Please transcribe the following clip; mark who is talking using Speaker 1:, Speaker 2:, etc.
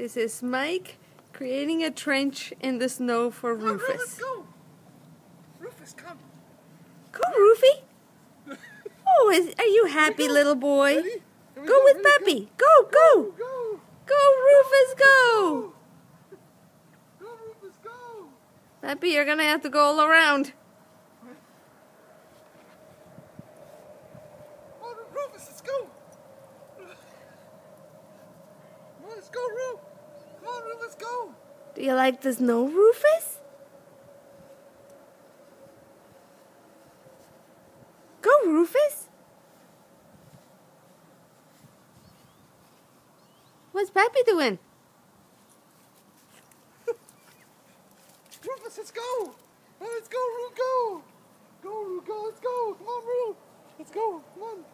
Speaker 1: This is Mike creating a trench in the snow for Rufus.
Speaker 2: Let's go. Rufus, come.
Speaker 1: Go, Rufy. Oh, are you happy, little boy?
Speaker 2: Ready?
Speaker 1: Go with Peppy. Go, go.
Speaker 2: Go.
Speaker 1: Go, Rufus, go.
Speaker 2: Go, Rufus, go.
Speaker 1: Peppy, you're going to have to go all around.
Speaker 2: Oh, Rufus, let's go. Come on, let's go, Rufus. Come on, Rufus, let's go.
Speaker 1: Do you like the snow, Rufus? Go, Rufus. What's Peppy doing?
Speaker 2: Rufus, let's go. Oh, let's go, Rufus, go. Go, Rufus, go, let's go. Come on, Rufus. Let's go, come on.